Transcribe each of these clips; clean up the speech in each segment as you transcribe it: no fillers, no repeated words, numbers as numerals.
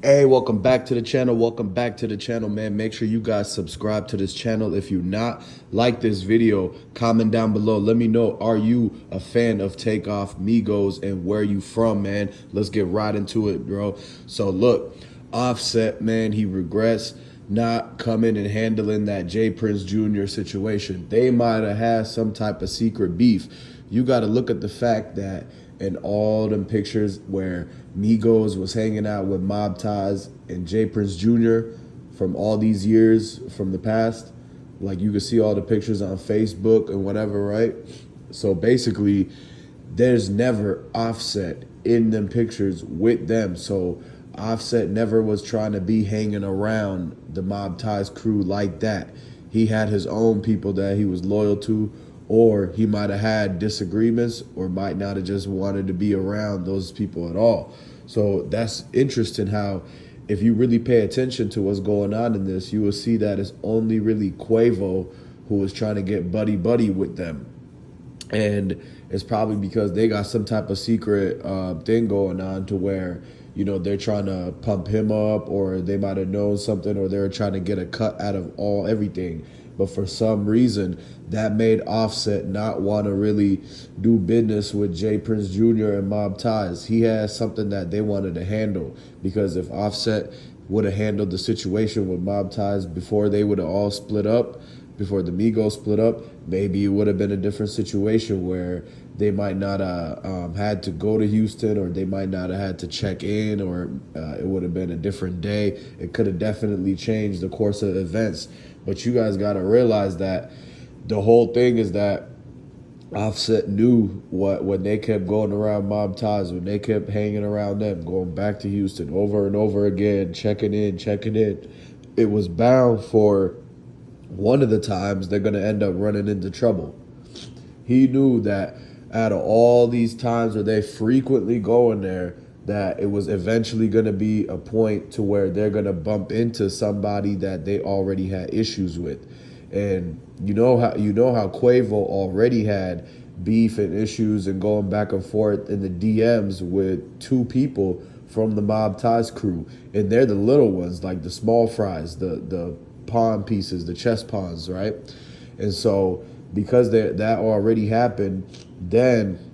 Hey, welcome back to the channel. Welcome back to the channel, man. Make sure you guys subscribe to this channel. If you not like this video, comment down below. Let me know, are you a fan of Takeoff, Migos, and where you from, man? Let's get right into it, bro. So look, Offset, man, he regrets not coming and handling that J. Prince Jr. situation. They might have had some type of secret beef. You got to look at the fact that in all them pictures where Migos was hanging out with MobTies and J. Prince Jr. from all these years from the past, like you can see all the pictures on Facebook and whatever, right? So basically, there's never Offset in them pictures with them. So Offset never was trying to be hanging around the MobTies crew like that. He had his own people that he was loyal to, or he might have had disagreements, or might not have just wanted to be around those people at all. So that's interesting how, if you really pay attention to what's going on in this, you will see that it's only really Quavo who was trying to get buddy-buddy with them. And it's probably because they got some type of secret thing going on to where, you know, they're trying to pump him up, or they might have known something, or they're trying to get a cut out of everything. But for some reason, that made Offset not want to really do business with J. Prince Jr. and MobTies. He has something that they wanted to handle, because if Offset would have handled the situation with MobTies before they would have all split up, before the Migos split up, maybe it would have been a different situation where they might not have had to go to Houston, or they might not have had to check in, or it would have been a different day. It could have definitely changed the course of events. But you guys got to realize that the whole thing is that Offset knew what, when they kept going around MobTies, when they kept hanging around them, going back to Houston over and over again, checking in, it was bound for one of the times they're going to end up running into trouble. He knew that out of all these times where they frequently going there, that it was eventually going to be a point to where they're going to bump into somebody that they already had issues with. And you know how Quavo already had beef and issues and going back and forth in the DMs with two people from the MobTies crew. And they're the little ones, like the small fries, the pawn pieces, the chess pawns, right? And so because that already happened, then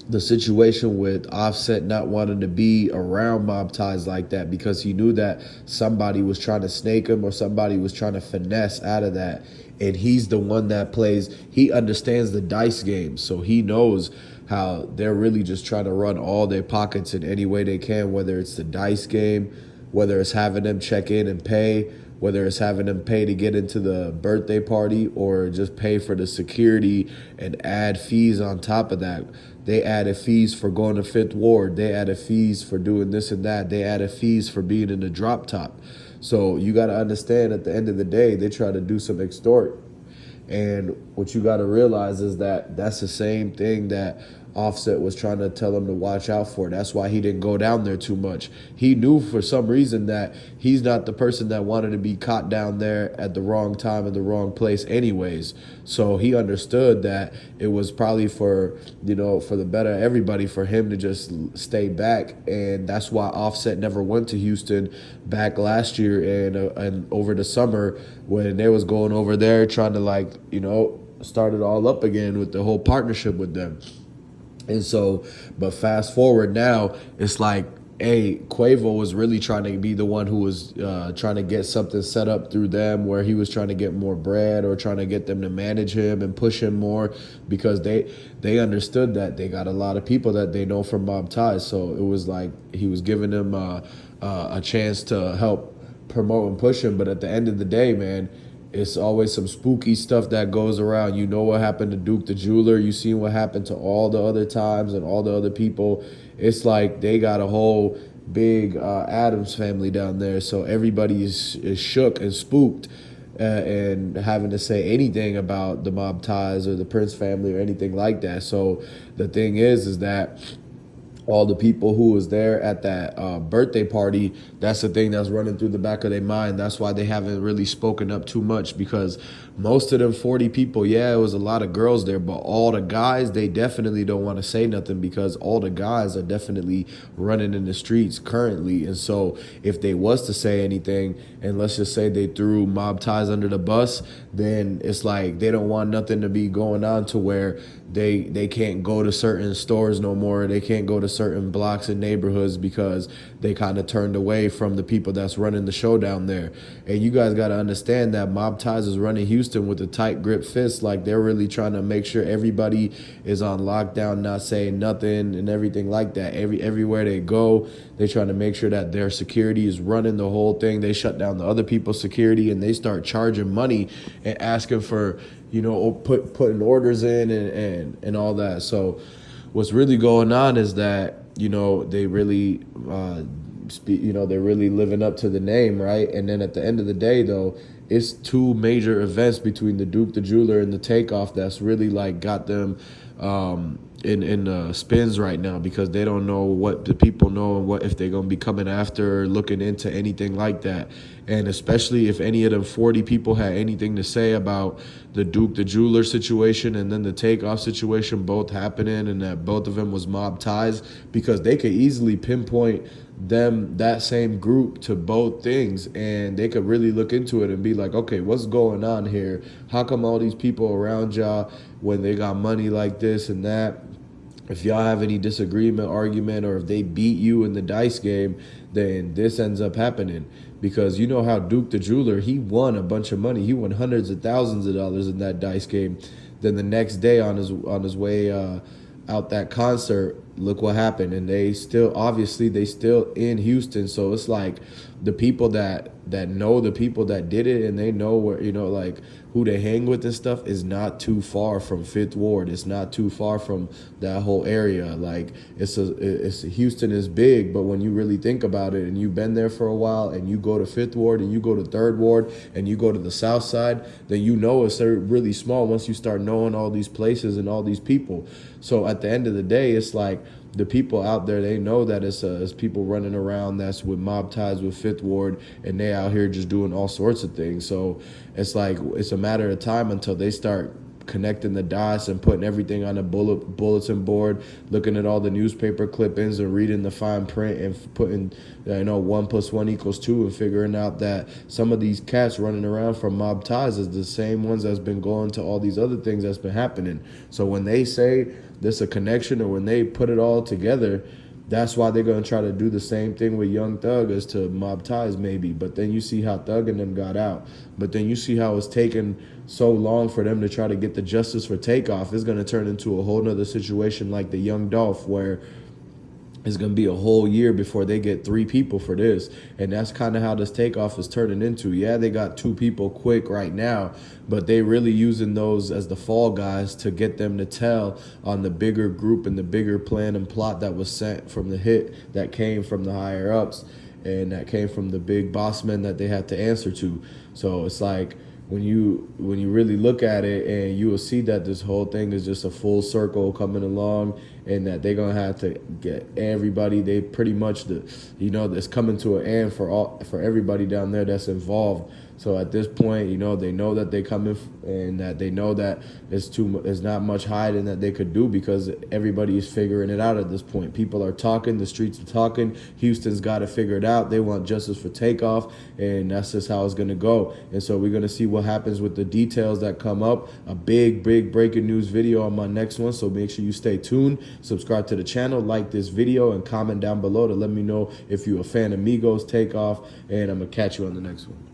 the situation with Offset not wanting to be around MobTies like that, because he knew that somebody was trying to snake him, or somebody was trying to finesse out of that. And he's the one that plays, he understands the dice game. So he knows how they're really just trying to run all their pockets in any way they can, whether it's the dice game, whether it's having them check in and pay, whether it's having them pay to get into the birthday party, or just pay for the security and add fees on top of that. They added fees for going to Fifth Ward. They added fees for doing this and that. They added fees for being in the drop top. So you got to understand, at the end of the day, they try to do some extort. And what you got to realize is that that's the same thing that Offset was trying to tell him to watch out for. That's why he didn't go down there too much. He knew for some reason that he's not the person that wanted to be caught down there at the wrong time in the wrong place anyways. So he understood that it was probably for, you know, for the better of everybody, for him to just stay back. And that's why Offset never went to Houston back last year and over the summer, when they was going over there trying to, like, you know, start it all up again with the whole partnership with them. And so, but fast forward now, it's like, hey, Quavo was really trying to be the one who was trying to get something set up through them, where he was trying to get more bread, or trying to get them to manage him and push him more, because they understood that they got a lot of people that they know from MobTies. So it was like he was giving them a chance to help promote and push him. But at the end of the day, man, it's always some spooky stuff that goes around. You know what happened to Duke the Jeweler. You seen what happened to all the other times and all the other people. It's like they got a whole big Adams family down there. So everybody is shook and spooked and having to say anything about the MobTies or the Prince family or anything like that. So the thing is that all the people who was there at that birthday party, that's the thing that's running through the back of their mind. That's why they haven't really spoken up too much, because most of them 40 people, yeah, it was a lot of girls there, but all the guys, they definitely don't want to say nothing, because all the guys are definitely running in the streets currently. And so if they was to say anything, and let's just say they threw MobTies under the bus, then it's like they don't want nothing to be going on to where they can't go to certain stores no more. They can't go to certain blocks and neighborhoods because they kind of turned away from the people that's running the show down there. And you guys got to understand that MobTies is running Houston with a tight grip fist. Like, they're really trying to make sure everybody is on lockdown, not saying nothing and everything like that. Everywhere they go, they're trying to make sure that their security is running the whole thing. They shut down the other people's security, and they start charging money and asking for, putting orders in and all that. So what's really going on is that, they really, they're really living up to the name, right? And then at the end of the day, though, it's two major events between the Duke the Jeweler and the Takeoff that's really like got them in spins right now, because they don't know what the people know and what if they're going to be coming after or looking into anything like that. And especially if any of them 40 people had anything to say about the Duke the Jeweler situation and then the Takeoff situation both happening, and that both of them was MobTies, because they could easily pinpoint that same group to both things, and they could really look into it and be like, okay, what's going on here? How come all these people around y'all, when they got money like this and that, if y'all have any disagreement, argument, or if they beat you in the dice game, then this ends up happening. Because you know how Duke the Jeweler, he won a bunch of money. He won hundreds of thousands of dollars in that dice game. Then the next day on his way out that concert, look what happened. And they still in Houston. So it's like the people that know the people that did it, and they know where, like who they hang with and stuff, is not too far from Fifth Ward. It's not too far from that whole area. Like, Houston is big, but when you really think about it and you've been there for a while and you go to Fifth Ward and you go to Third Ward and you go to the South Side, then it's really small once you start knowing all these places and all these people. So at the end of the day, it's like the people out there, they know that it's people running around that's with MobTies with Fifth Ward, and they out here just doing all sorts of things. So it's like it's a matter of time until they start connecting the dots and putting everything on a bulletin board, looking at all the newspaper clippings and reading the fine print and putting 1 + 1 = 2, and figuring out that some of these cats running around from MobTies is the same ones that's been going to all these other things that's been happening. So when they say there's a connection, or when they put it all together, that's why they're going to try to do the same thing with Young Thug as to MobTies maybe. But then you see how Thug and them got out. But then you see how it's taken so long for them to try to get the justice for Takeoff. It's going to turn into a whole nother situation like the Young Dolph, where it's going to be a whole year before they get 3 people for this. And that's kind of how this Takeoff is turning into. Yeah, they got 2 people quick right now, but they really using those as the fall guys to get them to tell on the bigger group and the bigger plan and plot that was sent from the hit that came from the higher ups and that came from the big boss men that they had to answer to. So it's like, when you really look at it, and you will see that this whole thing is just a full circle coming along, and that they're gonna have to get everybody. They pretty much it's coming to an end for everybody down there that's involved. So at this point, they know that they coming, and that they know that there's not much hiding that they could do, because everybody is figuring it out at this point. People are talking, the streets are talking. Houston's got to figure it out. They want justice for Takeoff, and that's just how it's gonna go. And so we're gonna see what happens with the details that come up. A big breaking news video on my next one. So make sure you stay tuned. Subscribe to the channel, like this video, and comment down below to let me know if you're a fan of Migos, Takeoff, and I'm gonna catch you on the next one.